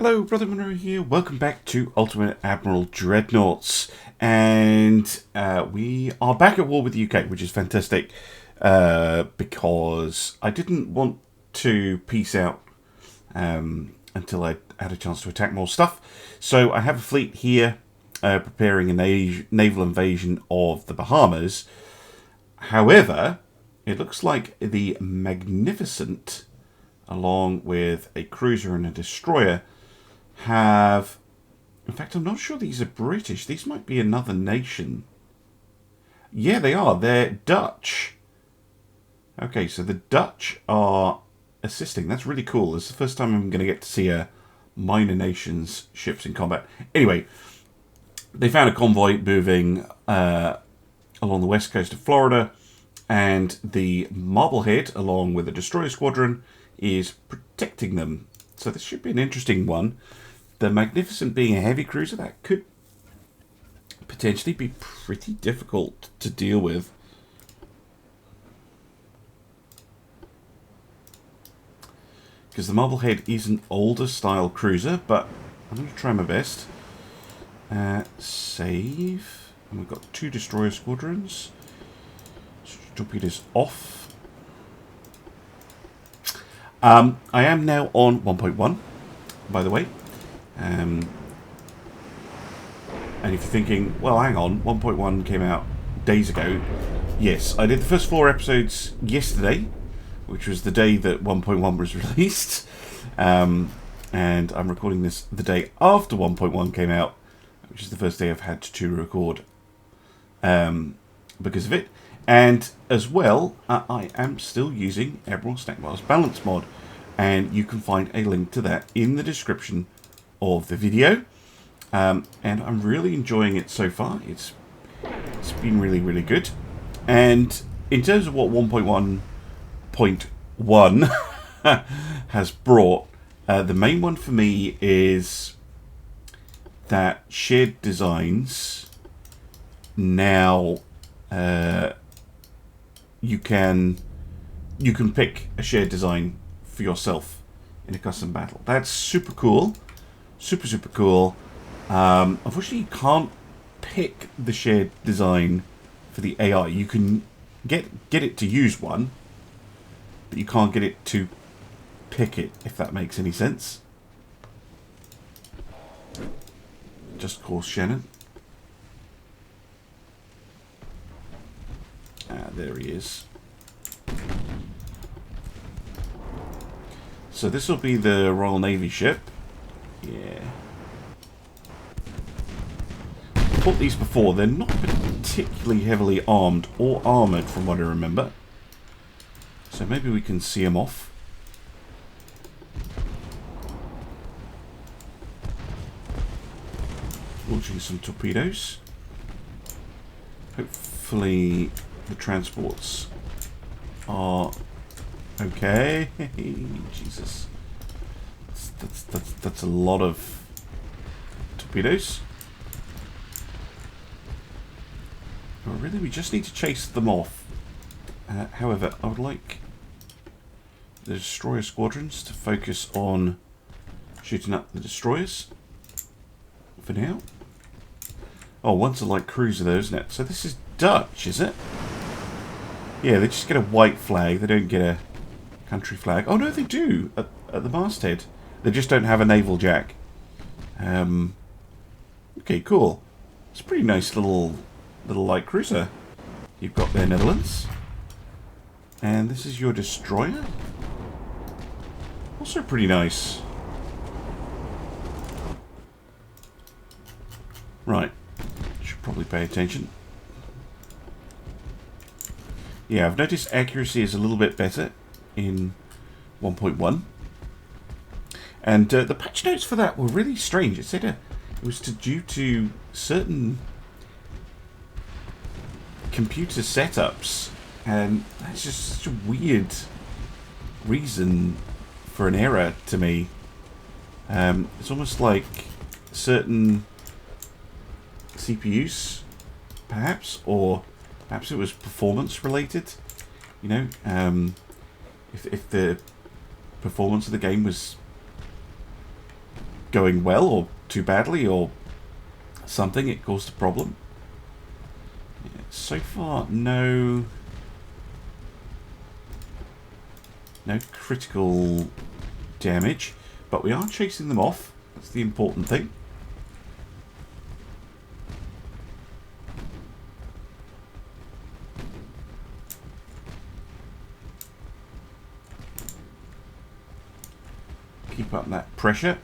Hello, Brother Monroe here. Welcome back to Ultimate Admiral Dreadnoughts. And we are back at war with the UK, which is fantastic. Because I didn't want to peace out until I had a chance to attack more stuff. So I have a fleet here preparing a naval invasion of the Bahamas. However, it looks like the Magnificent, along with a cruiser and a destroyer, have... In fact, I'm not sure these are British. These might be another nation. Yeah, they are. They're Dutch. Okay, so the Dutch are assisting. That's really cool. It's the first time I'm going to get to see a minor nation's ships in combat. Anyway, they found a convoy moving along the west coast of Florida, and the Marblehead, along with a destroyer squadron, is protecting them. So this should be an interesting one. The Magnificent being a heavy cruiser, that could potentially be pretty difficult to deal with. Because the Marblehead is an older style cruiser, but I'm going to try my best. Save. And we've got 2 destroyer squadrons. Torpedoes off. I am now on 1.1, by the way. And if you're thinking, well, hang on, 1.1 came out days ago. Yes, I did the first 4 episodes yesterday, which was the day that 1.1 was released. And I'm recording this the day after 1.1 came out, which is the first day I've had to record because of it. And as well, I am still using Admiral Snackbar's Balance mod, and you can find a link to that in the description of the video. And I'm really enjoying it so far. It's been really, really good. And in terms of what 1.1.1 has brought, the main one for me is that shared designs now you can pick a shared design for yourself in a custom battle. That's super cool. Super cool. Unfortunately, you can't pick the shared design for the AI. You can get it to use one, but you can't get it to pick it, if that makes any sense. Just course Shannon. There he is. So this will be the Royal Navy ship. Yeah. I bought these before. They're not particularly heavily armed or armoured from what I remember. So maybe we can see them off. Launching some torpedoes. Hopefully the transports are okay. Jesus. That's a lot of torpedoes. Oh, really, we just need to chase them off. However, I would like the destroyer squadrons to focus on shooting up the destroyers for now. Oh, one's a light cruiser though, isn't it? So this is Dutch, is it? Yeah, they just get a white flag. They don't get a country flag. Oh no, they do at the masthead. They just don't have a naval jack. Okay, cool. It's a pretty nice little light cruiser you've got there, Netherlands. And this is your destroyer. Also pretty nice. Right. Should probably pay attention. Yeah, I've noticed accuracy is a little bit better in 1.1. And the patch notes for that were really strange. It said it was due to certain computer setups, and that's just such a weird reason for an error to me. It's almost like certain CPUs, perhaps, or perhaps it was performance related. You know, if the performance of the game was going well or too badly or something. It caused a problem. Yeah, so far, no critical damage, but we are chasing them off. That's the important thing. Keep up that pressure.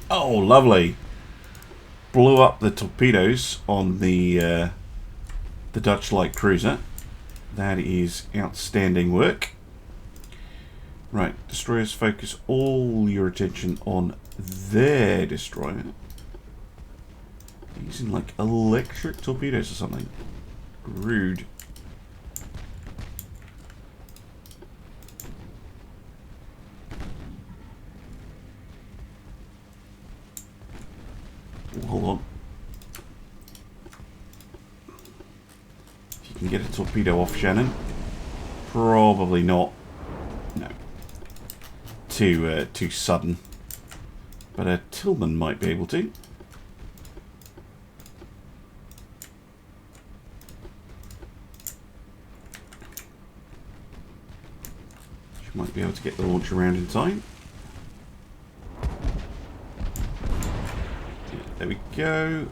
Oh, lovely. Blew up the torpedoes on the Dutch light cruiser. That is outstanding work. Right, destroyers, focus all your attention on their destroyer. Using like electric torpedoes or something. Rude. Hold on. If you can get a torpedo off, Shannon. Probably not. No. Too sudden. But a Tillman might be able to. She might be able to get the launch around in time. There we go.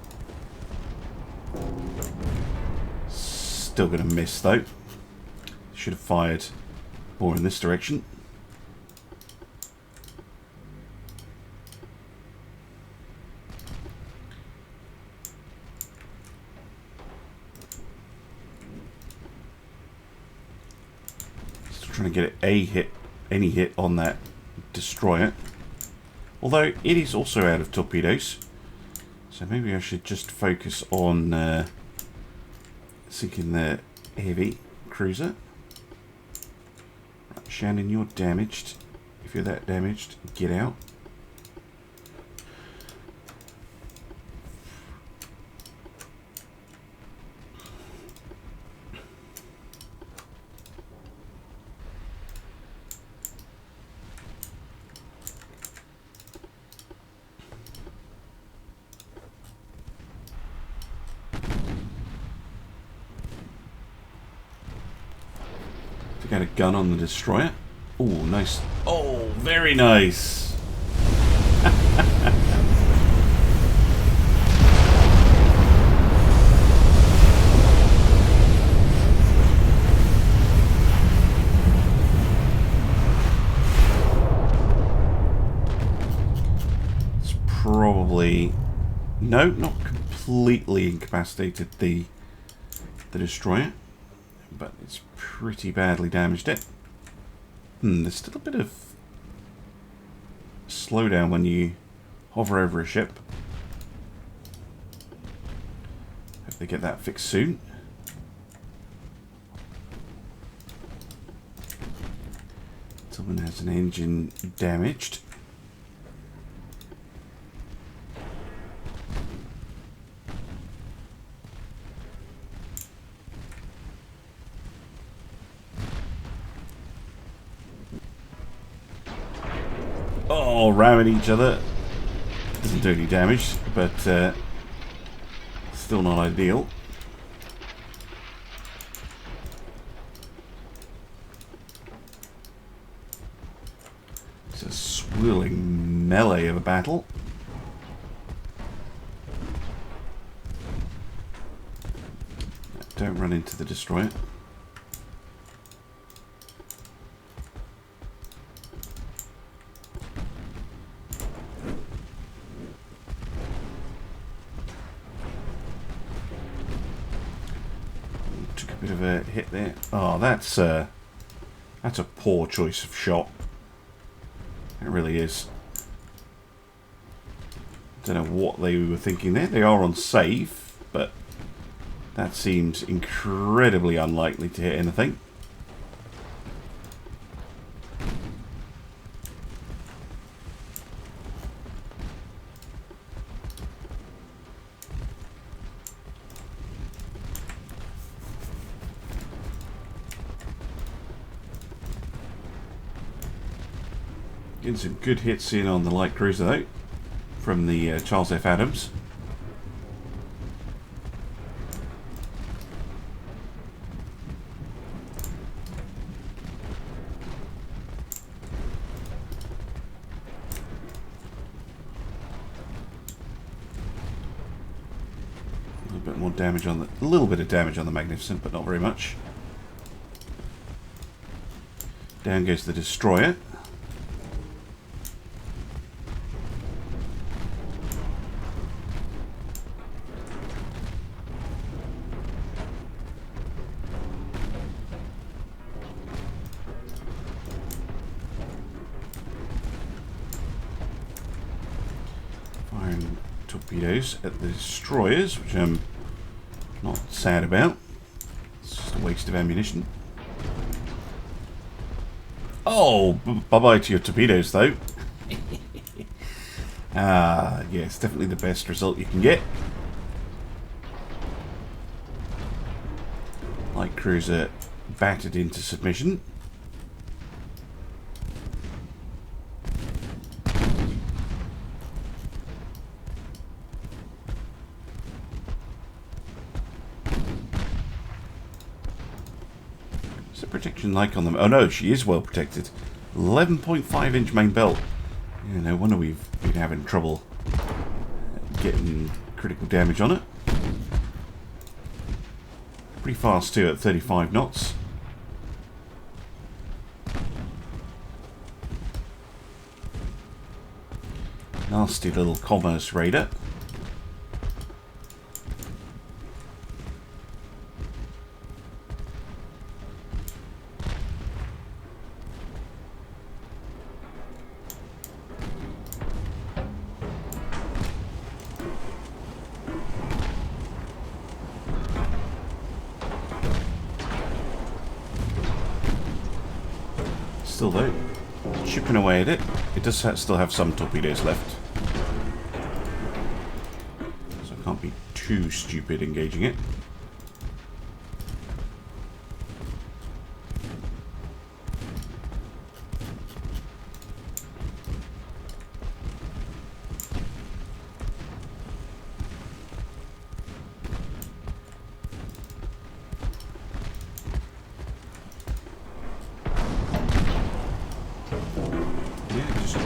Still going to miss though. Should have fired more in this direction. Still trying to get any hit on that destroyer. Although it is also out of torpedoes. So maybe I should just focus on sinking the heavy cruiser. Right, Shannon, you're damaged. If you're that damaged, get out. Got a gun on the destroyer. Oh, nice. Oh, very nice. It's probably... No, not completely incapacitated the destroyer. But it's pretty badly damaged it. There's still a bit of slowdown when you hover over a ship. Hope they get that fixed soon. Someone has an engine damaged. Oh, ramming each other. Doesn't do any damage, but still not ideal. It's a swirling melee of a battle. Don't run into the destroyer. Bit of a hit there. Oh, that's a poor choice of shot. It really is. Don't know what they were thinking there. They are on save, but that seems incredibly unlikely to hit anything. Getting some good hits in on the light cruiser though, from the Charles F. Adams. A bit more damage on a little bit of damage on the Magnificent, but not very much. Down goes the destroyer. Firing torpedoes at the destroyers, which I'm not sad about. It's just a waste of ammunition. Oh, bye-bye to your torpedoes, though. Yeah, it's definitely the best result you can get. Light cruiser battered into submission. Protection like on them. Oh no, she is well protected. 11.5-inch main belt. Yeah, no wonder we've been having trouble getting critical damage on it. Pretty fast too at 35 knots. Nasty little commerce raider. Still though, chipping away at it. It does still have some torpedoes left, so I can't be too stupid engaging it.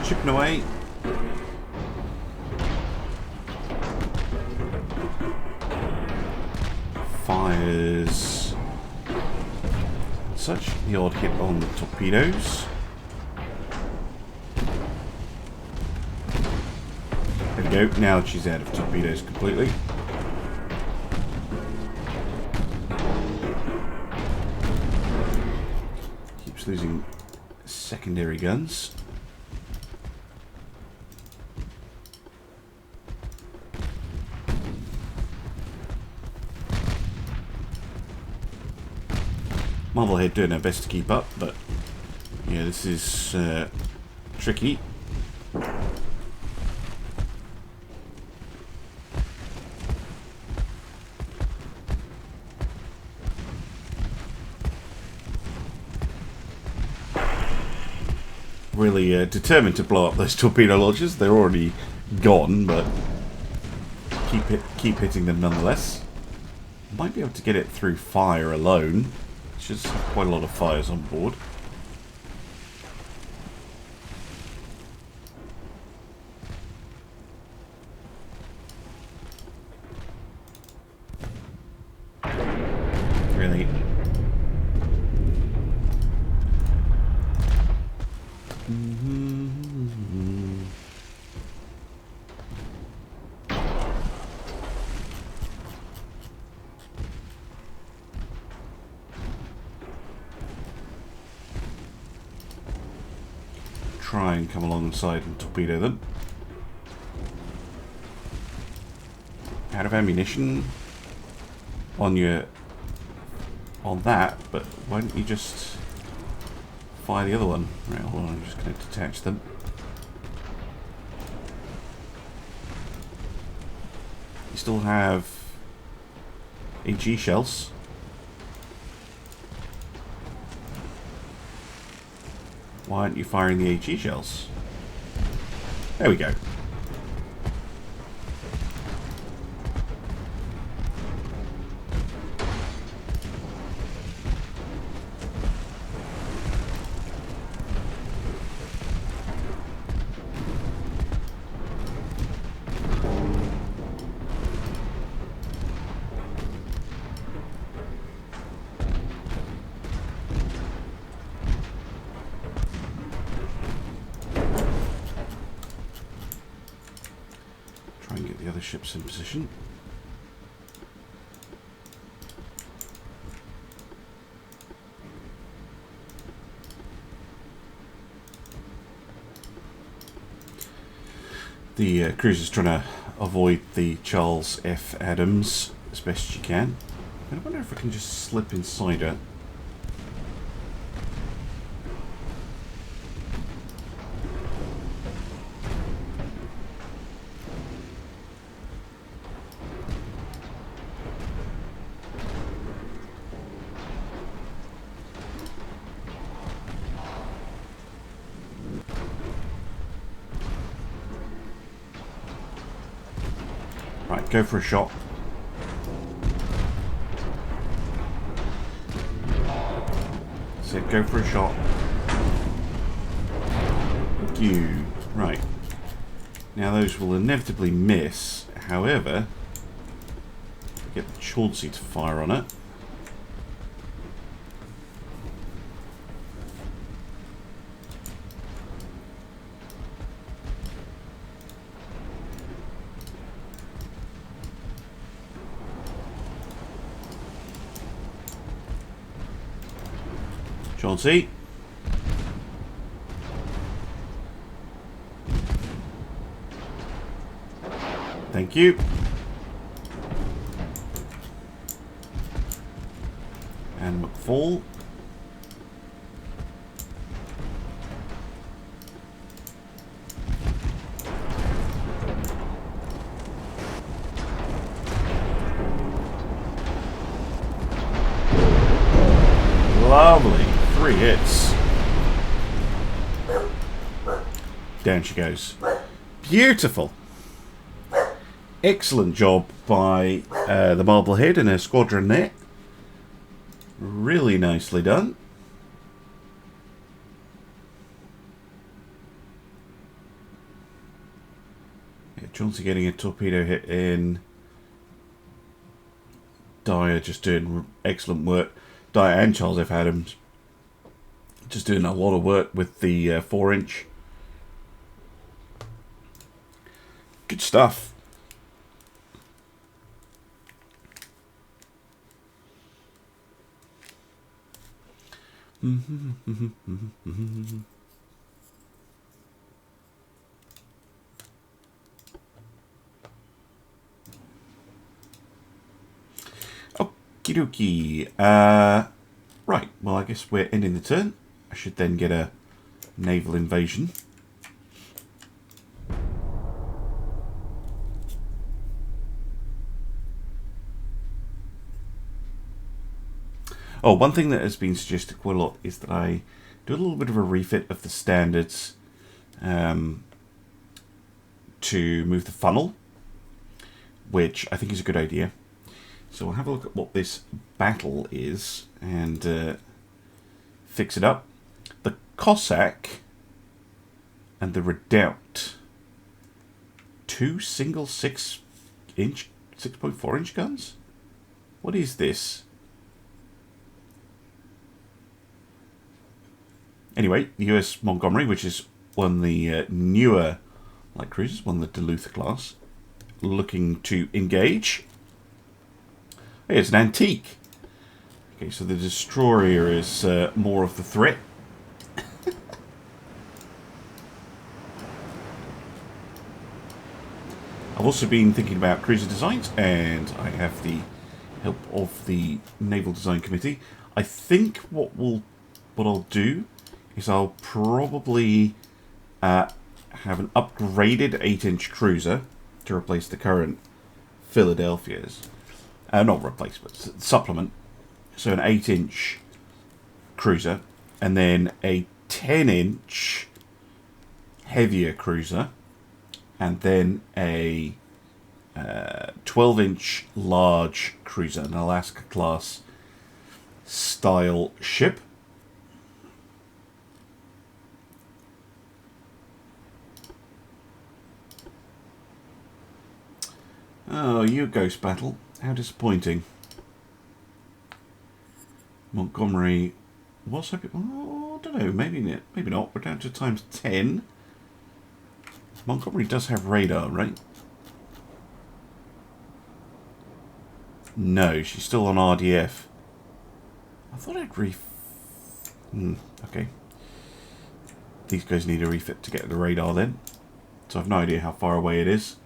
Chipping away. Fires such the odd hit on the torpedoes. There we go. Now she's out of torpedoes completely. Keeps losing secondary guns. Marblehead doing her best to keep up, but yeah, this is tricky. Really determined to blow up those torpedo launchers. They're already gone, but keep hitting them nonetheless. Might be able to get it through fire alone. Just quite a lot of fires on board. Really? Try and come alongside and torpedo them. Out of ammunition on that, but why don't you just fire the other one? Right, hold on, I'm just going to detach them. You still have HE shells. Why aren't you firing the HE shells? There we go. Ships in position. The cruiser's trying to avoid the Charles F. Adams as best she can. I wonder if I can just slip inside her. Right, go for a shot. That's it, go for a shot. Thank you. Right. Now those will inevitably miss. However, get the Chauncey to fire on it. Chauncey. Thank you. And McFall. Lovely. 3 hits. Down she goes. Beautiful. Excellent job by the Marblehead and her squadron there. Really nicely done. Yeah, Chauncey getting a torpedo hit in. Dyer just doing excellent work. Dyer and Charles F. Adams just doing a lot of work with the 4-inch. Good stuff. Okie dokie. Right, well, I guess we're ending the turn. I should then get a naval invasion. Oh, one thing that has been suggested quite a lot is that I do a little bit of a refit of the standards to move the funnel, which I think is a good idea. So we'll have a look at what this battle is and fix it up. The Cossack and the Redoubt. 2 single 6.4 inch guns? What is this? Anyway, the US Montgomery, which is one of the newer light cruisers, one of the Duluth class, looking to engage. Hey, it's an antique. Okay, so the destroyer is more of the threat. I've also been thinking about cruiser designs, and I have the help of the Naval Design Committee. I think what I'll do is I'll probably have an upgraded 8-inch cruiser to replace the current Philadelphia's. Not replace, but supplement. So an 8-inch cruiser, and then a 10-inch heavier cruiser, and then a 12-inch large cruiser, an Alaska class style ship. Oh, you ghost battle. How disappointing. Montgomery was hoping... Oh, I don't know. Maybe not. We're down to times 10. Montgomery does have radar, right? No, she's still on RDF. I thought I'd okay. These guys need a refit to get the radar then. So I've no idea how far away it is.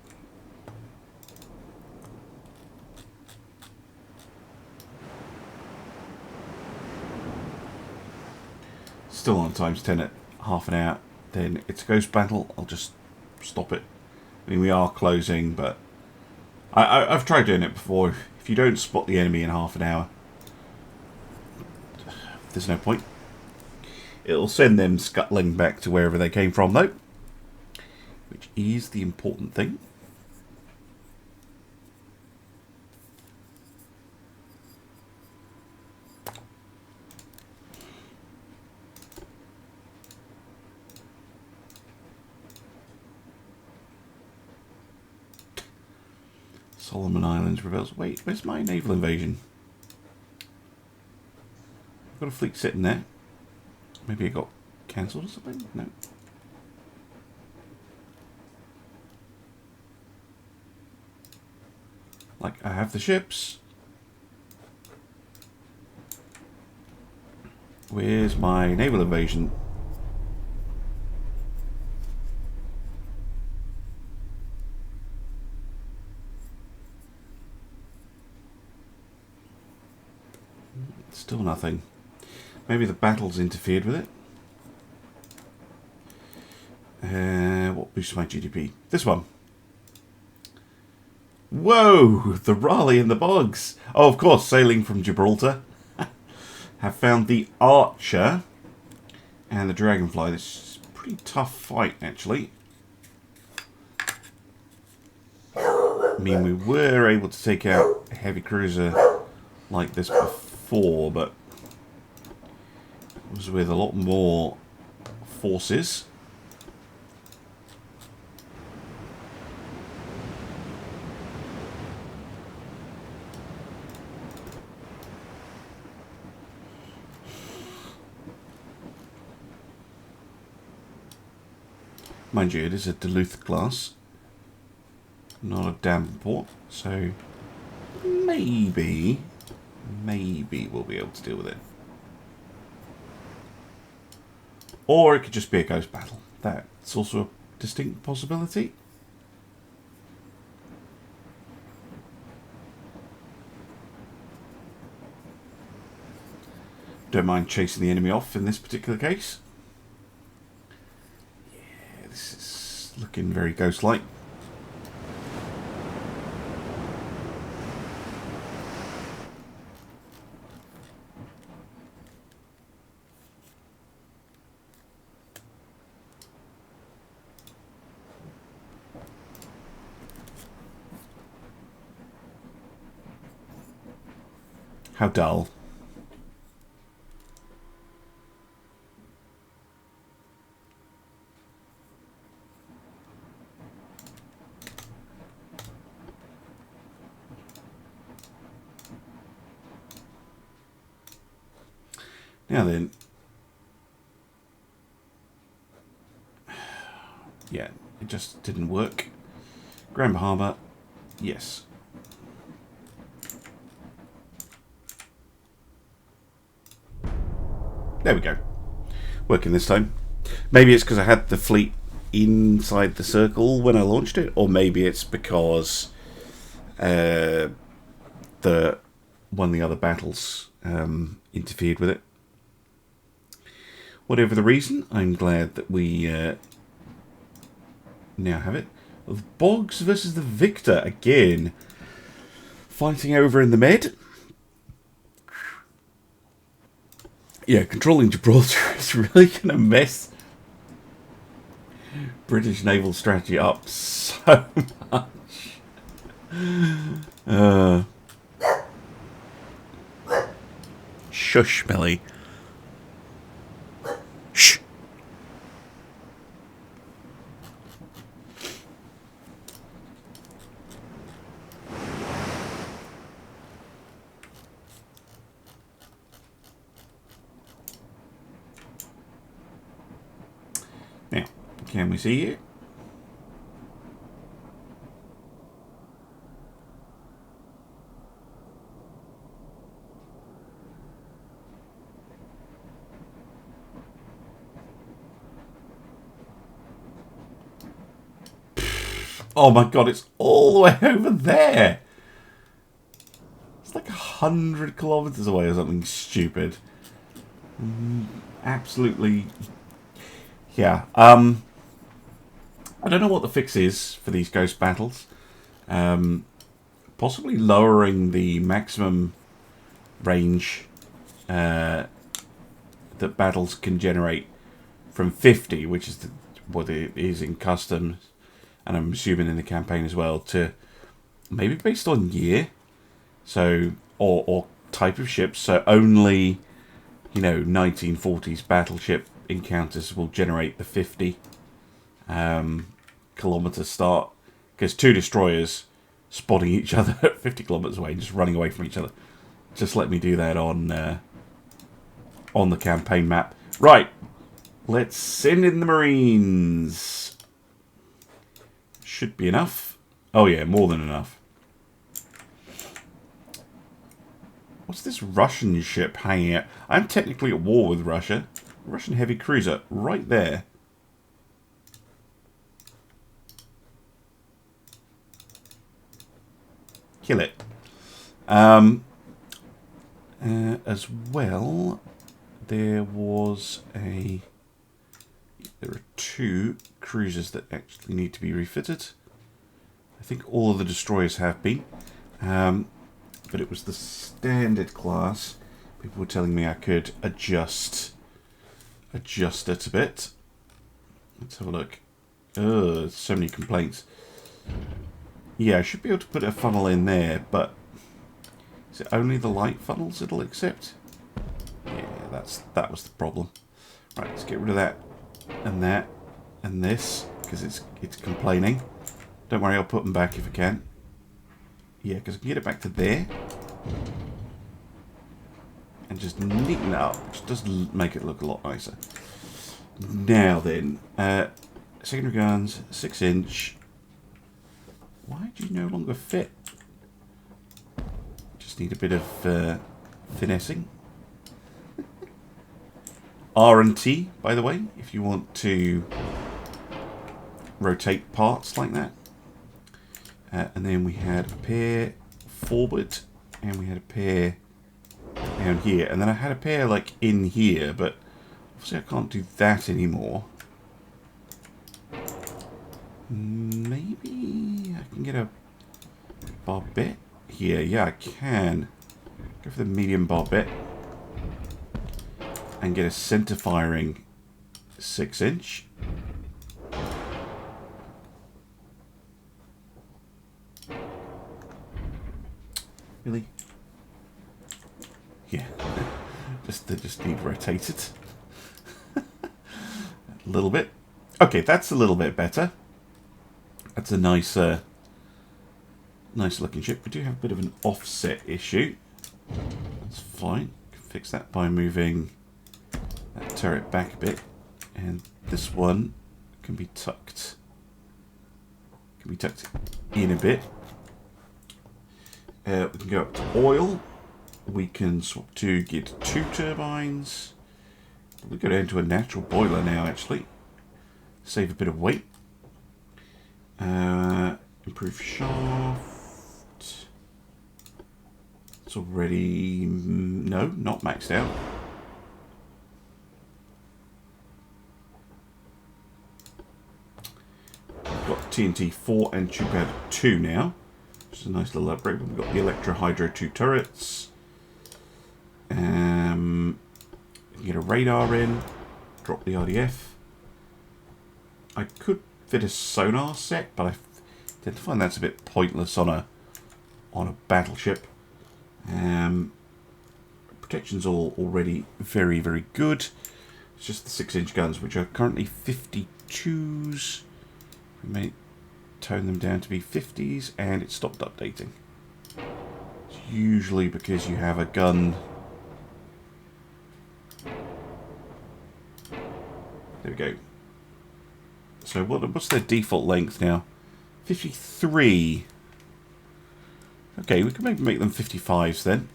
Still on times 10 at half an hour. Then it's a ghost battle. I'll just stop it. I mean, we are closing, but I've tried doing it before. If you don't spot the enemy in half an hour, there's no point. It'll send them scuttling back to wherever they came from, though, which is the important thing. Solomon Islands rebels. Wait, where's my naval invasion? I've got a fleet sitting there. Maybe it got cancelled or something? No. Like, I have the ships. Where's my naval invasion? Still nothing. Maybe the battle's interfered with it. What boosts my GDP? This one. Whoa! The Raleigh in the bogs. Oh, of course, sailing from Gibraltar. Have found the Archer and the Dragonfly. This is a pretty tough fight, actually. I mean, we were able to take out a heavy cruiser like this before, but it was with a lot more forces. Mind you, it is a Duluth class, not a Davenport, so maybe we'll be able to deal with it. Or it could just be a ghost battle. That's also a distinct possibility. Don't mind chasing the enemy off in this particular case. Yeah, this is looking very ghost-like. How dull. Now then. Yeah, it just didn't work. Grand Harbour, yes. There we go. Working this time. Maybe it's because I had the fleet inside the circle when I launched it, or maybe it's because one of the other battles interfered with it. Whatever the reason, I'm glad that we now have it. The Bogs versus the Victor again. Fighting over in the Med. Yeah, controlling Gibraltar is really going to mess British naval strategy up so much. Shush, Millie. Shh. Now, can we see you? Oh my god, it's all the way over there. It's like 100 kilometers away or something stupid. Absolutely. Yeah. I don't know what the fix is for these ghost battles. Possibly lowering the maximum range that battles can generate from 50, which is what it is in customs, and I'm assuming in the campaign as well, to maybe based on year, so or type of ships. So only, 1940s battleship encounters will generate the 50 kilometer start, because 2 destroyers spotting each other at 50 kilometers away and just running away from each other. Just let me do that on the campaign map. Right, let's send in the Marines. Should be enough. Oh yeah, more than enough. What's this Russian ship hanging out? I'm technically at war with Russia. Russian heavy cruiser right there. Kill it. As well, there are 2 cruisers that actually need to be refitted. I think all of the destroyers have been, but it was the standard class. People were telling me I could adjust it a bit. Let's have a look. So many complaints. Yeah, I should be able to put a funnel in there, but is it only the light funnels it'll accept? Yeah, that was the problem. Right, let's get rid of that and this, because it's complaining. Don't worry, I'll put them back if I can. Yeah, because I can get it back to there and just neaten it up, which does make it look a lot nicer. Now then, secondary guns, 6-inch. Why do you no longer fit? Just need a bit of finessing. R&T, by the way, if you want to rotate parts like that. And then we had a pair forward, and we had a pair down here. And then I had a pair like in here, but obviously I can't do that anymore. Maybe I can get a barbette here. Yeah, I can. Go for the medium barbette. And get a center firing 6-inch. Really? Yeah. They just need rotated. A little bit. Okay, that's a little bit better. That's a nice looking ship. We do have a bit of an offset issue. That's fine. Can fix that by moving that turret back a bit, and this one can be tucked in a bit. We can go up to oil. We can swap to get 2 turbines. We'll go down to a natural boiler now, actually. Save a bit of weight. Improve shaft. It's already not maxed out. Got TNT 4 and tube powder 2 now, which is a nice little upgrade. We've got the Electro Hydro 2 turrets. You can get a radar in, drop the RDF. I could fit a sonar set, but I tend to find that's a bit pointless on a battleship. Protection's all already very, very good. It's just the 6-inch guns, which are currently 52s. We may tone them down to be 50s, and it stopped updating. It's usually because you have a gun. There we go. So what's their default length now? 53. Okay, we can maybe make them 55s then.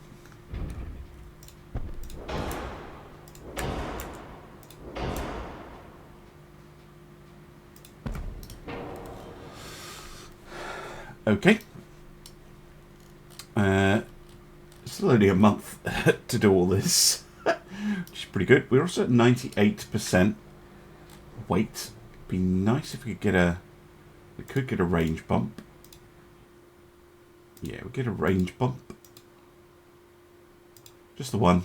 Okay. Still only a month to do all this, which is pretty good. We're also at 98% weight. Be nice if we could get a. We could get a range bump. Yeah, we get a range bump. Just the one.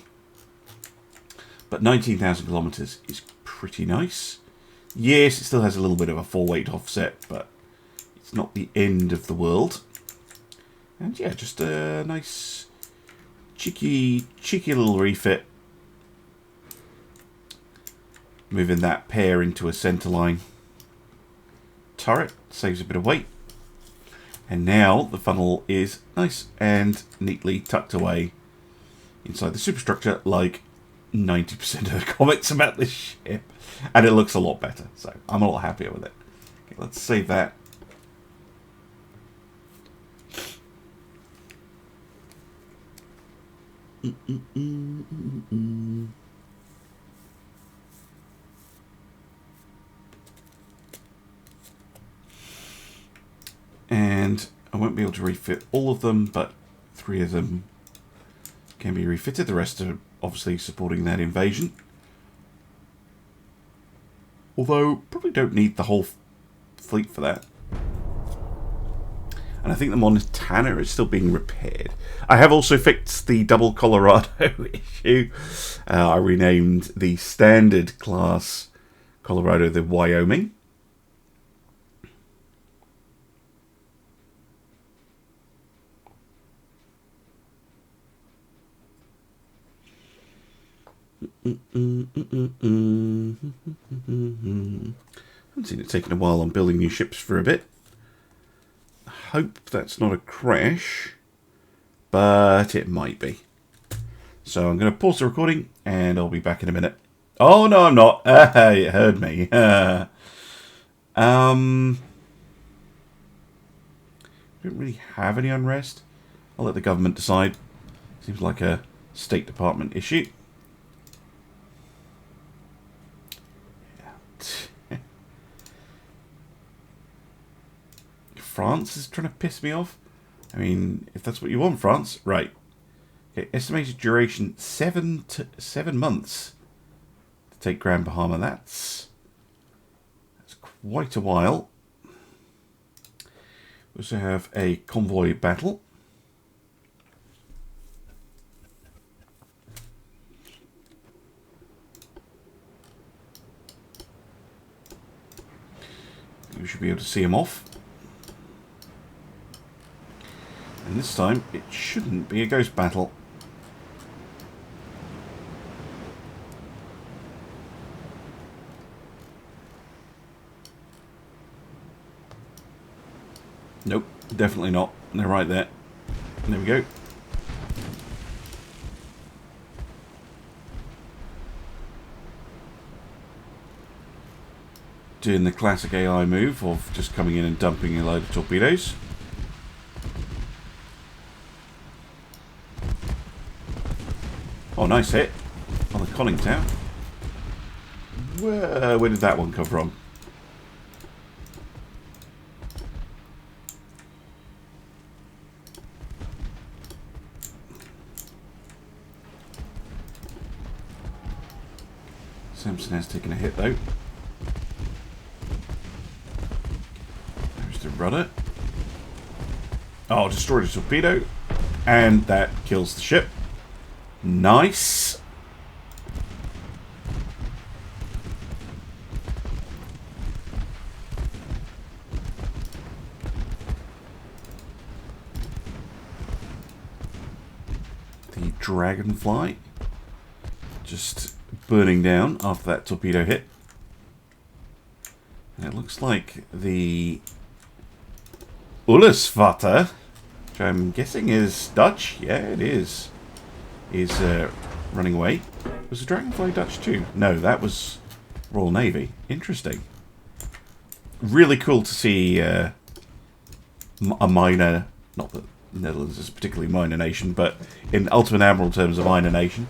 But 19,000 kilometers is pretty nice. Yes, it still has a little bit of a 4-weight offset, but it's not the end of the world. And yeah, just a nice cheeky little refit. Moving that pair into a centre line. Turret saves a bit of weight. And now the funnel is nice and neatly tucked away inside the superstructure, like 90% of the comments about this ship. And it looks a lot better, so I'm a lot happier with it. Okay, let's save that. And I won't be able to refit all of them, but 3 of them can be refitted. The rest are obviously supporting that invasion. Although, probably don't need the whole fleet for that. And I think the Montana is still being repaired. I have also fixed the double Colorado issue. I renamed the standard class Colorado the Wyoming. Haven't seen it taking a while on building new ships for a bit. I hope that's not a crash, but it might be. So I'm going to pause the recording and I'll be back in a minute. Oh no, I'm not. It heard me. Don't really have any unrest. I'll let the government decide. Seems like a State Department issue. France is trying to piss me off. I mean, if that's what you want, France, right? Okay, estimated duration 7 months to take Grand Bahama. That's quite a while. We also have a convoy battle. We should be able to see him off. And this time, it shouldn't be a ghost battle. Nope, definitely not. They're right there. There we go. Doing the classic AI move of just coming in and dumping a load of torpedoes. Oh, nice hit on the conning tower. Where did that one come from? Samson has taken a hit though. There's the rudder. Oh, destroyed a torpedo. And that kills the ship. Nice. the Dragonfly just burning down after that torpedo hit. And it looks like the Ullersvater, which I'm guessing is Dutch. Yeah, it is running away. Was the Dragonfly Dutch too? No, that was Royal Navy. Interesting. Really cool to see a minor, not that the Netherlands is a particularly minor nation, but in Ultimate Admiral terms, a minor nation.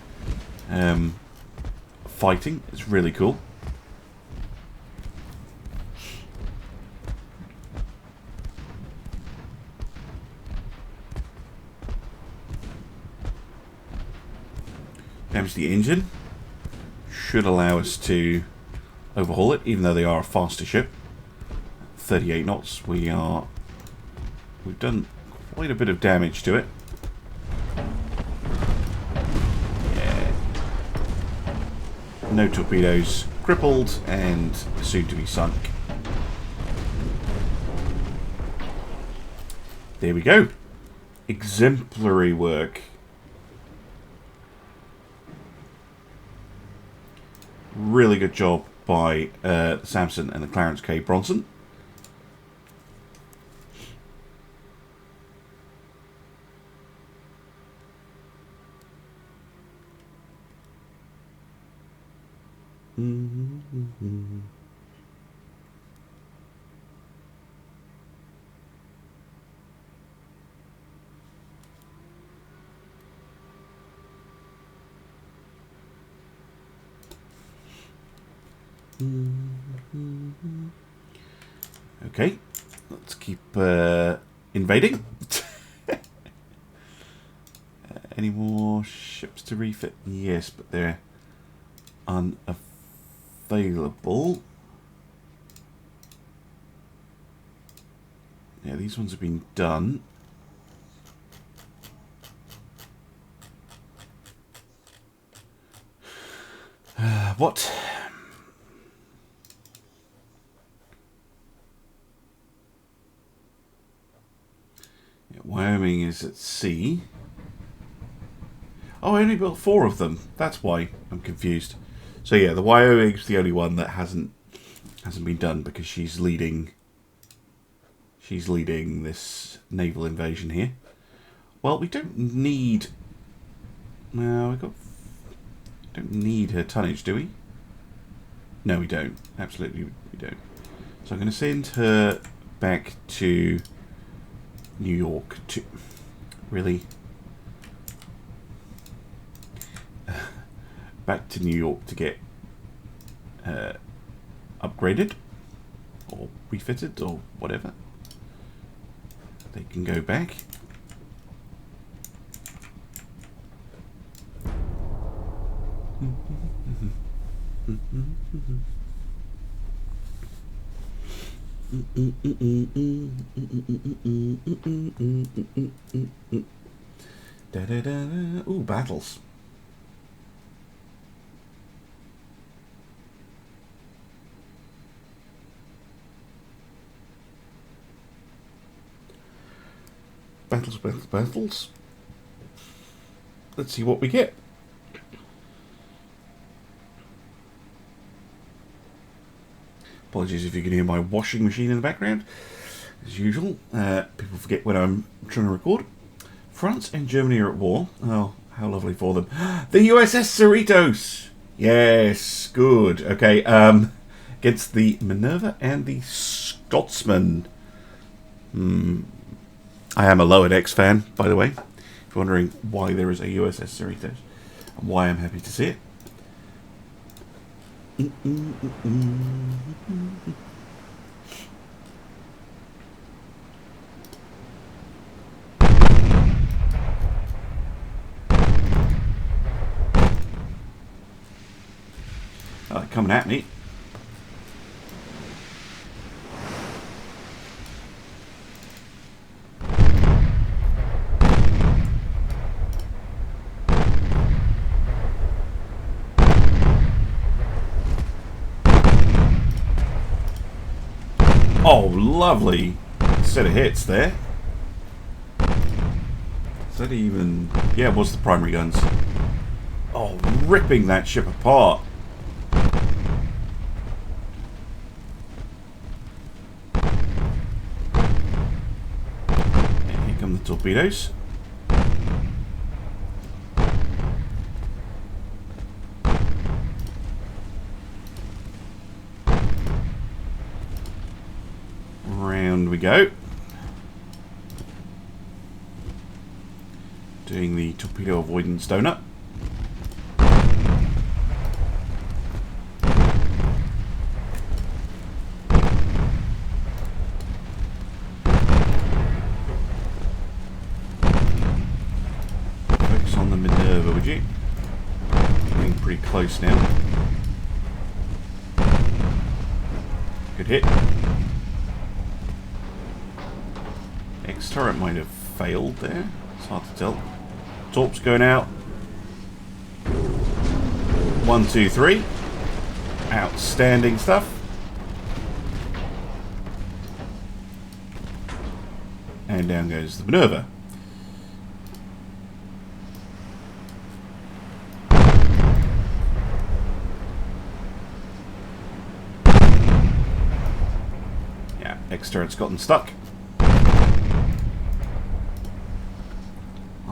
Fighting is really cool. Damage the engine. Should allow us to overhaul it, even though they are a faster ship. 38 knots. We've done quite a bit of damage to it. Yeah. No torpedoes. Crippled and soon to be sunk. There we go. Exemplary work. Really good job by Samson and the Clarence K. Bronson. Okay, let's keep invading. Any more ships to refit? Yes, but they're unavailable. Yeah, these ones have been done. What? Yeah, Wyoming is at sea. Oh, I only built 4 of them. That's why I'm confused. So yeah, the Wyoming's the only one that hasn't been done because she's leading this naval invasion here. Well, we don't need. No, don't need her tonnage, do we? No, we don't. Absolutely, we don't. So I'm going to send her back to New York to really. Back to New York to get upgraded or refitted or whatever. They can go back. Ooh, battles. Battles. Let's see what we get. Apologies if you can hear my washing machine in the background. As usual, people forget when I'm trying to record. France and Germany are at war. Oh, how lovely for them. The USS Cerritos! Yes, good. Okay, against the Minerva and the Scotsman. I am a Lower Decks fan, by the way. If you're wondering why there is a USS Cerritos and why I'm happy to see it. Coming at me. Oh, lovely set of hits there. Is that even... Yeah, it was the primary guns. Oh, ripping that ship apart. And here come the torpedoes. Round we go. Doing the torpedo avoidance donut. Focus on the Minerva, would you? Getting pretty close now. Good hit. X-turret might have failed there. It's hard to tell. Torps going out. 1, 2, 3. Outstanding stuff. And down goes the Minerva. Yeah, X-turret's gotten stuck.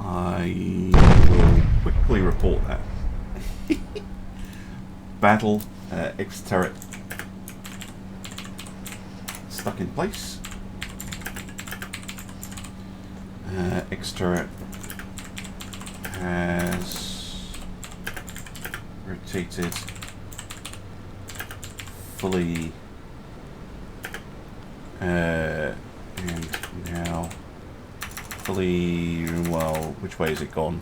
I will quickly report that. Battle, X-turret stuck in place. X-turret has rotated fully, and now fully, well, which way has it gone?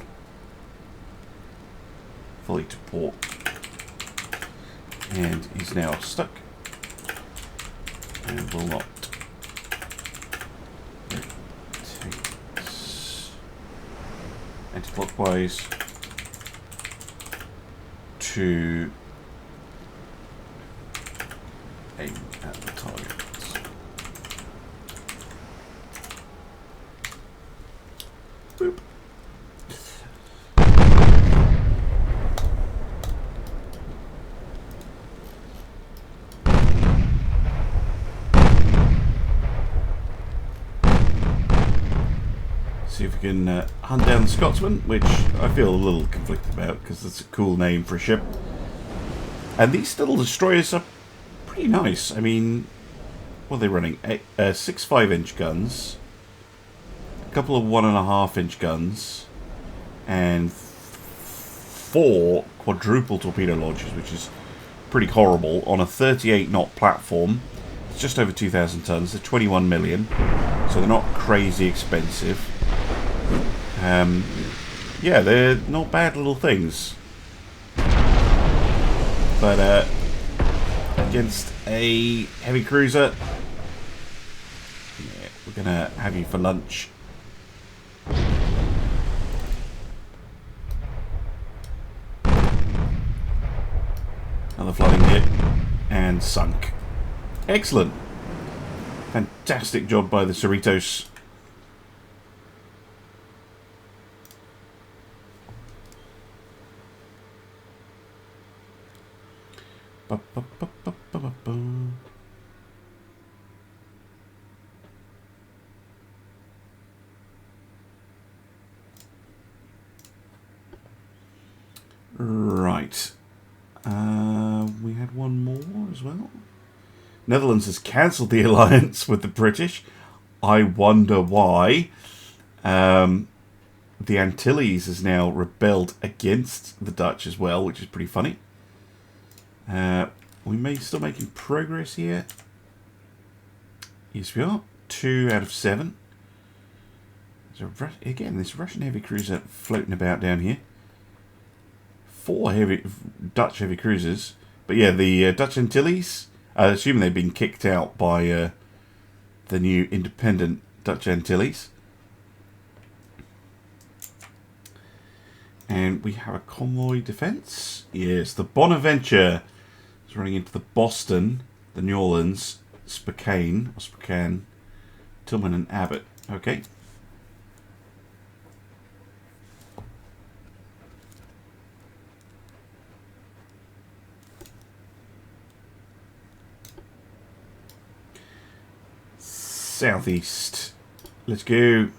Fully to port. And is now stuck. And will not rotate anti-clockwise to aim at the target. Boop. See if we can hunt down the Scotsman, which I feel a little conflicted about because it's a cool name for a ship. And these little destroyers are pretty nice. I mean, what are they running? 6 5-inch guns, a couple of 1.5-inch guns, and 4 quadruple torpedo launchers, which is pretty horrible on a 38-knot platform. It's just over 2,000 tons. They're 21 million, so they're not crazy expensive. Yeah, they're not bad little things. But against a heavy cruiser, yeah, we're gonna have you for lunch. Another flooding hit and sunk. Excellent. Fantastic job by the Cerritos. Ba, ba, ba, ba, ba, ba, ba. Right. We had one more as well. Netherlands has cancelled the alliance with the British. I wonder why. The Antilles has now rebelled against the Dutch as well, which is pretty funny. We may still making progress here. Yes, we are. 2 out of 7. Again, this Russian heavy cruiser floating about down here. 4 Dutch heavy cruisers. But yeah, the Dutch Antilles, assuming they've been kicked out by the new independent Dutch Antilles. And we have a convoy defense. Yes, the Bonaventure is running into the Boston, the New Orleans, Spokane, Tillman and Abbott. Okay. southeast. Let's go.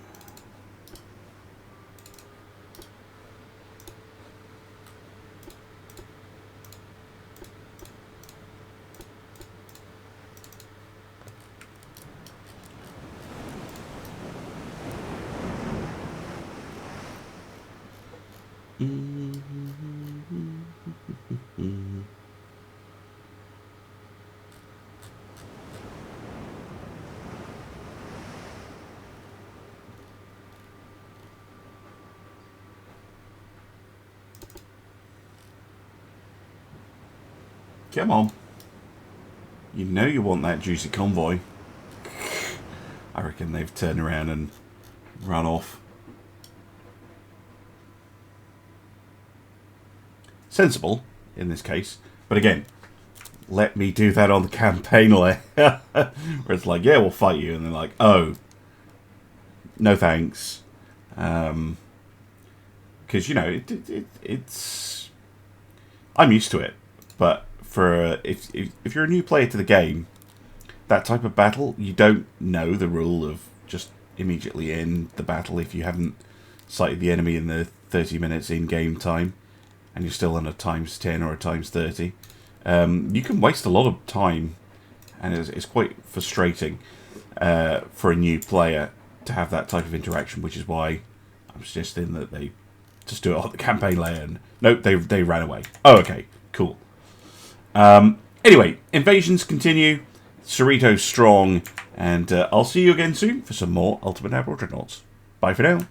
Come on. You know you want that juicy convoy. I reckon they've turned around and run off. Sensible in this case. But again, let me do that on the campaign layer. Where it's like, yeah, we'll fight you. And they're like, oh, no thanks. Because, you know, it's... I'm used to it. But for if you're a new player to the game, that type of battle, you don't know the rule of just immediately end the battle if you haven't sighted the enemy in the 30 minutes in-game time, and you're still on a ×10 or a ×30. You can waste a lot of time, and it's quite frustrating for a new player to have that type of interaction, which is why I'm suggesting that they just do it on the campaign layer. And nope, they ran away. Oh, okay, cool. Anyway, invasions continue. Cerritos strong, and I'll see you again soon for some more Ultimate Admiral Dreadnoughts. Bye for now.